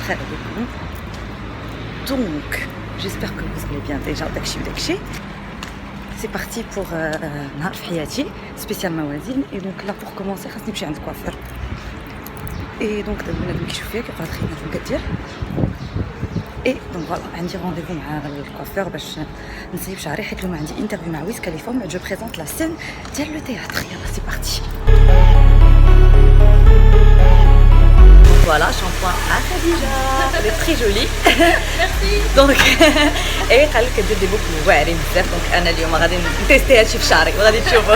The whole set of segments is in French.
بخير عليكم. دونك جيسبر كو vous allez bien déjà داكشي سي بارتي بور نهار في حياتي سبيسيال موازين. اي دونك لا بور كومونسي خاصني نمشي عند الكوافير. اي دونك دابا بنادم كيشوف فيا كيقول هاد الخدمه شنو كدير. اي دونك فوالا عندي رونديفو مع الكوافير باش نسيب شعري حيت اليوم عندي انترفيو مع ويز خليفه. جو بريزونت لا سين ديال لو تياتر. يلا سي بارتي. Voilà, shampoing à Khadija. Elle est très jolie. Merci. Donc, et قال لك كدير دي بوك واعرين بزاف. دونك انا اليوم غادي نتيستي هادشي في شعري وغادي تشوفوا.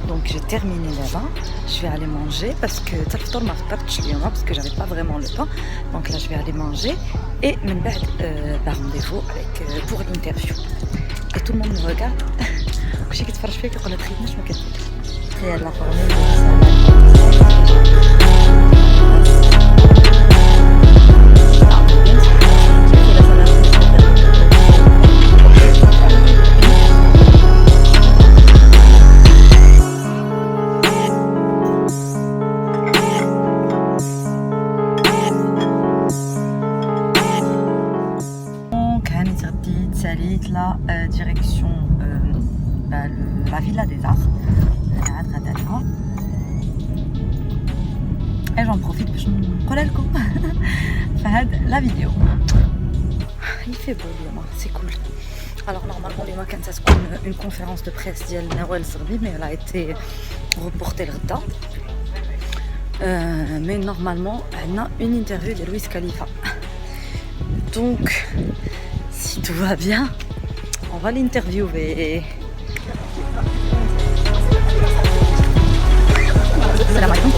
Donc j'ai terminé là-bas, je vais aller manger parce que Taftor m'a pas parce que j'avais pas vraiment le temps. Donc là je vais aller manger et من بعد rendez-vous avec pour l'interview. Et tout le monde me regarde. كلشي كيتفرج فيا كيقول لك خدمه شنو كدير. يلا la direction la Villa des Arts. Et j'en profite pour faire la vidéo. Il fait beau, c'est cool. Alors normalement les week-ends ça se trouve une conférence de presse d'El Nawal Serbi, mais elle a été reportée le temps. Mais normalement on a une interview de Wiz Khalifa. Donc si tout va bien, on va l'interviewer. Salam alaikum.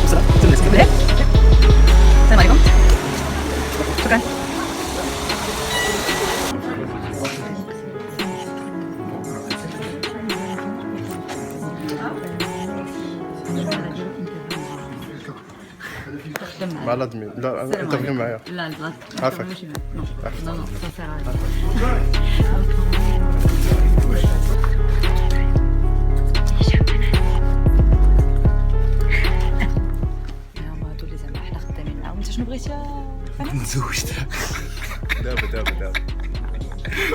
Salam alaikum. شكرا. مع الادمي. لا انترفيو معايا. لا لا عافاك. نو نو شنو بغيتي يا فنان؟ نزوج دابا صافي دابا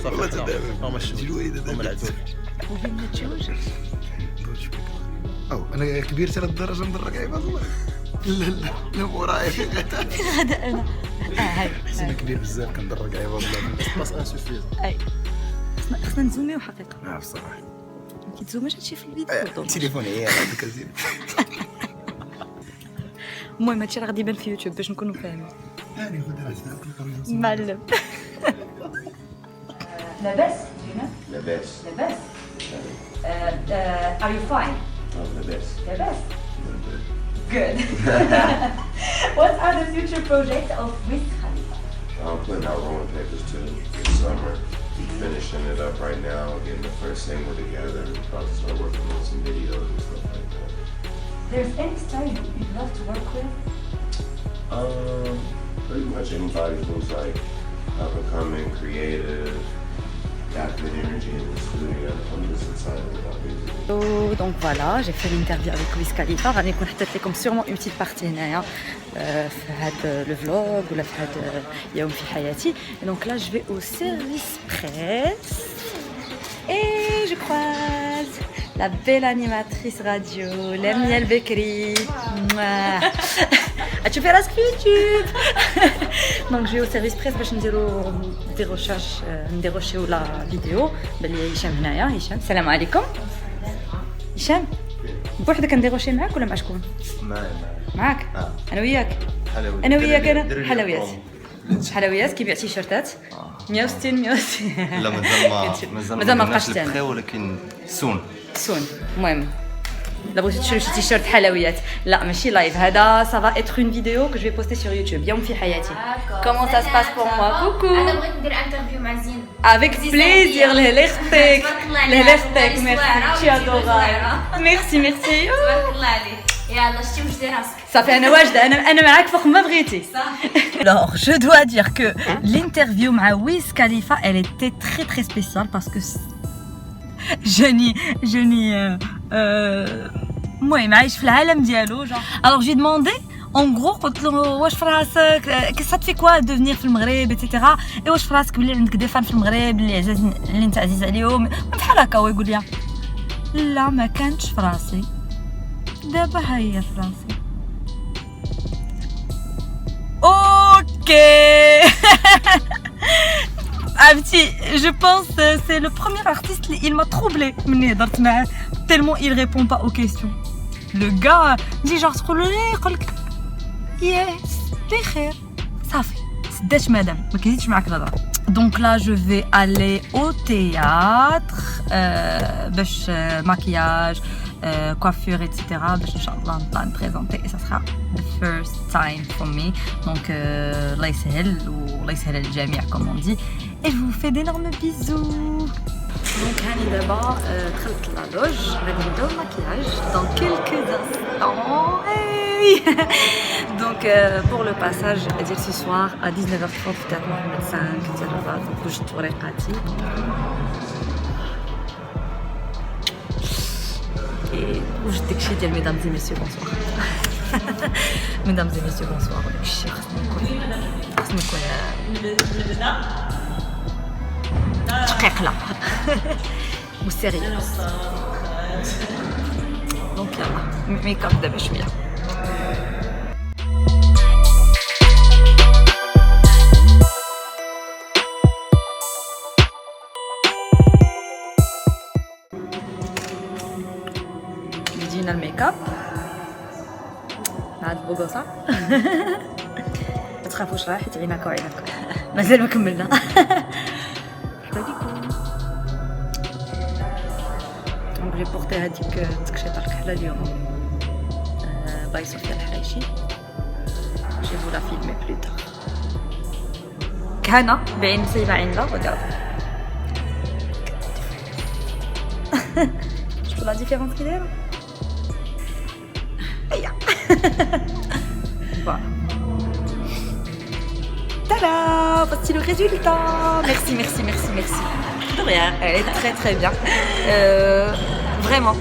الوالده دابا العزوز وبين نتزوج. او انا كبير ترى الدرجه ندرك عباد الله. لا لا ورايا في غدا انا هاي انا كبير بزاف كندرك عباد الله بس انسوفيز. اي خصنا نزوميو حقيقه. بصراحه ما كيتزومش هادشي في الفيديو. تليفوني هي هذاك زين. المهم هادشي راه غادي يبان في يوتيوب باش نكونوا فاهمين. هاني خذ معلم. لاباس لاباس. لاباس. Are you fine? لاباس. لاباس. Good. What are the future projects of Wiz Khalifa? I'm putting out rolling papers too this summer. Finishing it up right now, getting the first single together, about to start working on some videos and stuff like that. There's any style you'd love to work with? Pretty much anybody who's like up and coming, creative, got good energy in the studio. I'm just excited about music. Donc voilà, j'ai fait l'interview avec Wiz Khalifa. غادي نكون حطيت لكم sûrement une petite partie هنايا في هذا le vlog ولا في هذا يوم في حياتي. Et donc là je vais au service presse et je croise la belle animatrice radio Lamia Bekri. تشوفي راسك في يوتيوب. دونك جي او سيرفيس بريس باش نديرو دي ريشيرش نديروشيو لا فيديو. بلي هشام هنايا. هشام السلام عليكم. هشام بوحدك كنديروشي معاك ولا مع شكون؟ معاك. انا وياك. انا وياك. انا حلويات. حلويات كيبيع تيشيرتات 160 160. لا مازال ما ما بقاش بقاش تاني ولكن سون. المهم لا بغيتي تشري شي تيشيرت حلويات لا ماشي لايف هذا ça va être une vidéo que je vais poster sur YouTube يوم في حياتي comment ça se passe pour moi coucou انا بغيت ندير انترفيو مع زين avec plaisir لهلختك لهلختك merci tu adorable merci merci تبارك الله عليك يلا شتي واش داير راسك صافي انا واجده انا معاك فوق ما بغيتي alors je dois dire que l'interview مع Wiz Khalifa elle était très très spéciale parce que جاني المهم عايش في العالم ديالو alors j'ai demandé en gros قلت له واش في راسك ça te fait quoi de venir في المغرب etc et واش في راسك بلي عندك دي فان في المغرب اللي انت عزيز عليهم بحال هكا هو يقول لي لا ما كانتش في راسي دابا هي في راسي اوكي عرفتي je pense c'est le premier artiste il m'a troublé مني هضرت معاه tellement il répond pas aux questions le gars نجي genre تقول له ليه يقول لك يس بخير صافي سدات مدام ما كيزيدش معاك الهضره donc là je vais aller au théâtre باش maquillage coiffure etc باش ان شاء الله نطلع نبريزونتي et ça sera the first time for me donc الله يسهل والله يسهل الجميع comme on dit et je vous fais d'énormes bisous donc هاني دابا دخلت لالوج غادي نبداو الماكياج dans quelques instants hey donc pour le passage ديال ce soir à 19h30 في تاع محمد 5 ديال الرباط وجدت وريقاتي وجدت داكشي ديال ميدام زي ميسيو بونسوار ميدام زي ميسيو بونسوار داكشي خصني نكون دقيقة وسيريوس دونك يلا ميك اب دابا شويه بدينا الميك اب مع هاد البوغوصه ما تخافوش راه حيت عيناك وعيناك مازال ما كملنا دونك جي بورتي هذيك التكشيطه الكحله اليوم باي صوفيا الحرايشي جي فو لا فيلمي بلو تار كهنه بعين مسيبه عين لا وغادي شفتوا لا ديفيرونس كي دايره ايا فوالا tada voici le résultat merci de rien elle est très très bien vraiment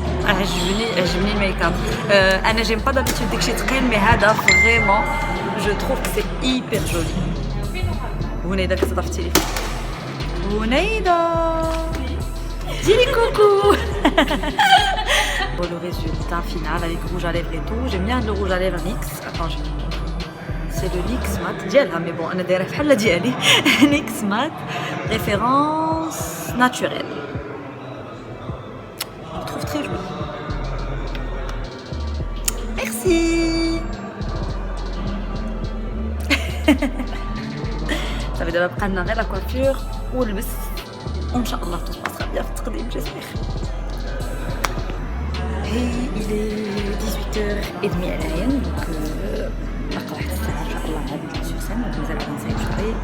j'aime le make-up انا j'aime pas d'habitude داكشي ثقيل mais هذا vraiment je trouve que c'est hyper joli هنيدا كتضرب التليفون هنيدا ديري كوكو pour le résultat final avec rouge à lèvres et tout j'aime bien le rouge à lèvres NYX attends je c'est le NYX mat ديالها mais bon انا دايره بحال ديالي NYX mat référence naturelle je trouve très joli merci صافي دابا بقى لنا غير لا كوافير واللبس وان شاء الله tout passera bien في التقديم j'espère il est 18h30 على donc باقا واحد الساعه ان شاء الله عاد سور سين دونك مازال غادي نصايب شويه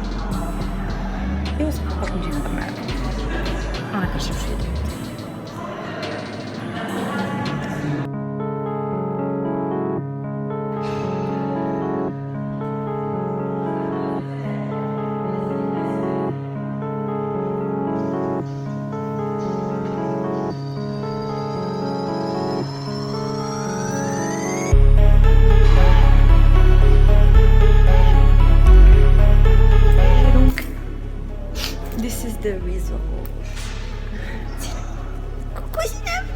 ايوا صافي باقي نجي نهضر معاكم انا كنشرب شويه the result. Coucou Zineb.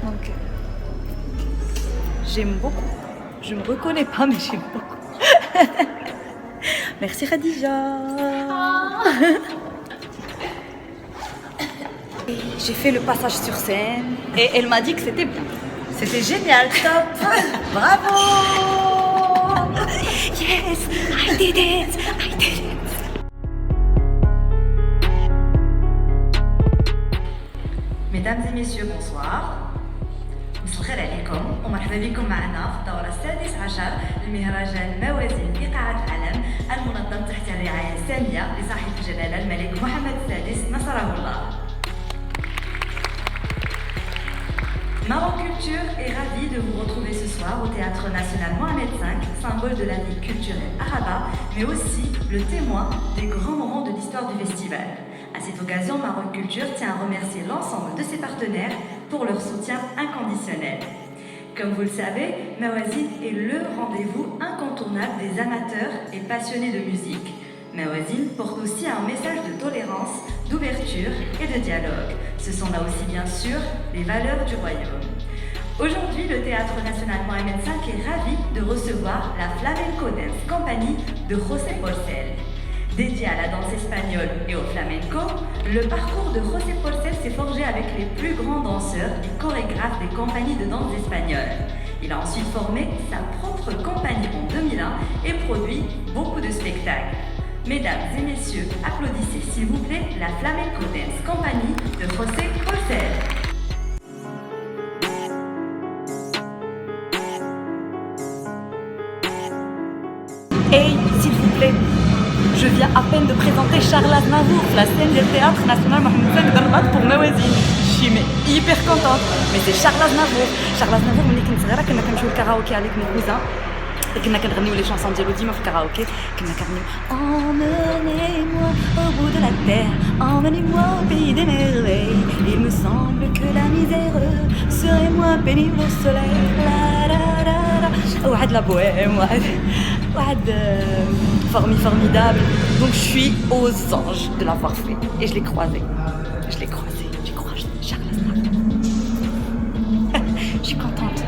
Donc j'aime beaucoup. Je me reconnais pas mais j'aime beaucoup. Merci Khadija. J'ai fait le passage sur scène et elle m'a dit que c'était bien. C'était génial, top. Bravo. Yes, I did it. I did it. Mesdames et messieurs, bonsoir. مساء عليكم ومرحبا بكم معنا في الدورة السادس عشر لمهرجان موازين في قاعة العلم المنظم تحت الرعاية السامية لصاحب الجلالة الملك محمد السادس نصره الله. Maroc Culture est ravi de vous retrouver ce soir au Théâtre National Mohamed V, symbole de la vie culturelle arabe, mais aussi le témoin des grands moments de l'histoire du festival. À cette occasion, Maroc Culture tient à remercier l'ensemble de ses partenaires pour leur soutien inconditionnel. Comme vous le savez, Mawazine est le rendez-vous incontournable des amateurs et passionnés de musique. Mawazine porte aussi un message de tolérance, d'ouverture et de dialogue. Ce sont là aussi bien sûr les valeurs du royaume. Aujourd'hui, le Théâtre National Mohamed V est ravi de recevoir la Flamenco Dance Company de José Porcel. Dédié à la danse espagnole et au flamenco, le parcours de José Porcel s'est forgé avec les plus grands danseurs et chorégraphes des compagnies de danse espagnoles. Il a ensuite formé sa propre compagnie en 2001 et produit beaucoup de spectacles. Mesdames et messieurs, applaudissez s'il vous plaît la Flamenco Dance Company de José Porcel. Hey, s'il vous plaît, je viens à peine de présenter Charles Aznavour, la scène du Théâtre National Mohamed V de Rabat pour Mawazine. Je suis hyper contente, mais c'est Charles Aznavour. Charles Aznavour, ملي كنت صغيرة كنا كنمشيو الكaraoké avec mes cousins. كنا كنغنيو لي شانسون ديالو ديما في الكaraoké. كنا كنغنيو Emmenez-moi au bout de la terre, emmenez-moi au pays des merveilles. Il me semble que la misère serait moins pénible au soleil. La la la la. واحد la bohème, واحد formidable. Donc je suis aux anges de l'avoir fait et je l'ai croisé. J'ai croisé Charles Aznavour. Je suis contente.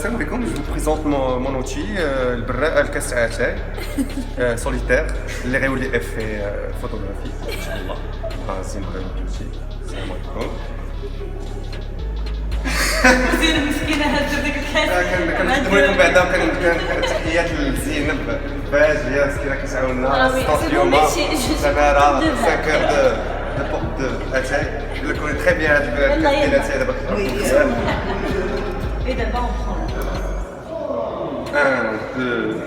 Salam alaikum, je vous présente mon outil, le Bra al-Kas'atay, solitaire, اللي غيولي افي فوتوغرافي ان شاء الله. زين aussi. Salam alaikum. زين مسكينة هزت ديك الكاس. كنقدم لكم بعدا تحيات لزينب باج هي مسكينة كتعاوننا ستاسيوم سمارة 5 heures de porte de Atay. Je le connais très bien هاد الكاس ديال Atay دابا. Et d'abord on prend là. 1, 2.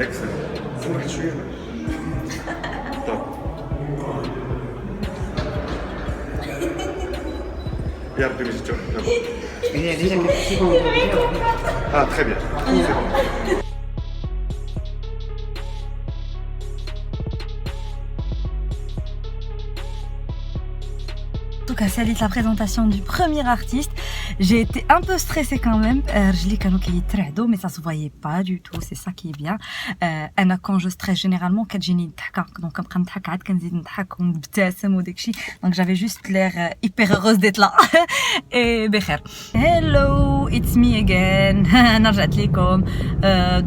Excellent. Fouille dessus. Top. Et après, les histoires. Ah, très bien. C'est bon. En tout cas, c'est la présentation du premier artiste. J'ai été un peu stressée quand même. Mais ça se voyait pas du tout. C'est ça qui est bien. Quand je stresse généralement, donc j'avais juste l'air hyper heureuse d'être là. Et بخير. Hello, it's me again.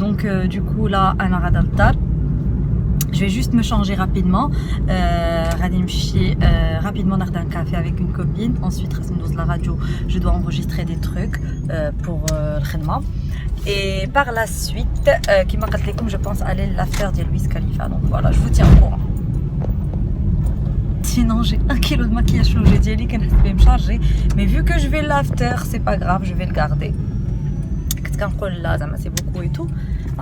Donc du coup là, أنا غادة للدار. Je vais juste me changer rapidement. Rapidement ناخذ un café avec une copine. Ensuite, la radio, je dois enregistrer des trucs pour le khidma. Et par la suite, كما قلت لكم, je pense aller l'after de Wiz Khalifa. Donc voilà, je vous tiens au courant. Sinon, j'ai 1 kilo de maquillage j'ai dit que je vais me charger. Mais vu que je vais l'after, c'est pas grave, je vais le garder. C'est beaucoup et tout.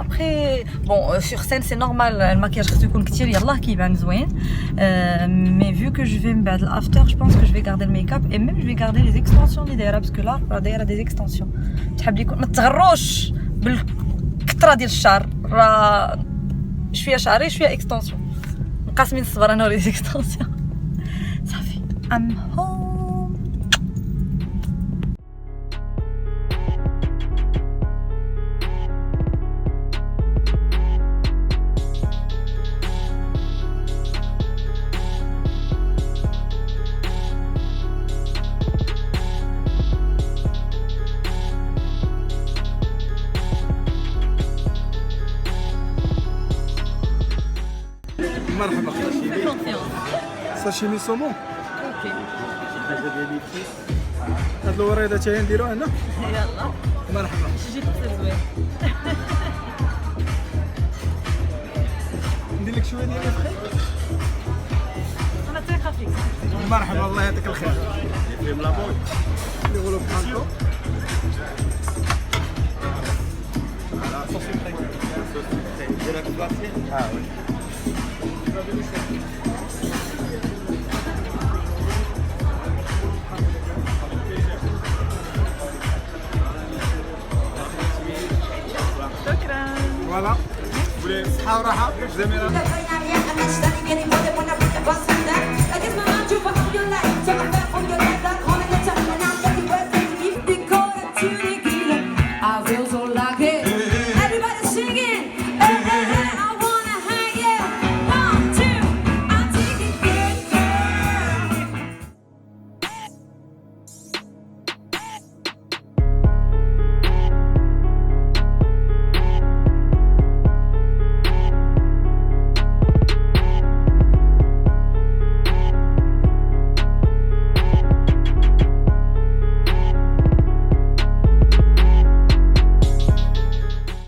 Après, bon, sur scène c'est normal, le maquillage reste يكون كتير يلاه كيبان زوين. Mais vu que je vais me battre l'after, je pense que je vais garder le make-up et même je vais garder les extensions اللي دايره, parce que là راه دايره des extensions. تحب لي ما تغروش بالكثره ديال الشعر, راه شويه شعري شويه extension. مقاسمين الصبر انا les extensions. صافي, I'm home. مرحبا. ساشيمي سومون. اوكي هاد الوريده تاهي نديروها هنا. يلا مرحبا. جيت زوين. ندير لك شويه ديال الفخي. انا ثقه فيك. مرحبا الله يعطيك الخير. نقولوا بحالكم. شكرا. فوالا. صحة وراحة. زميلة.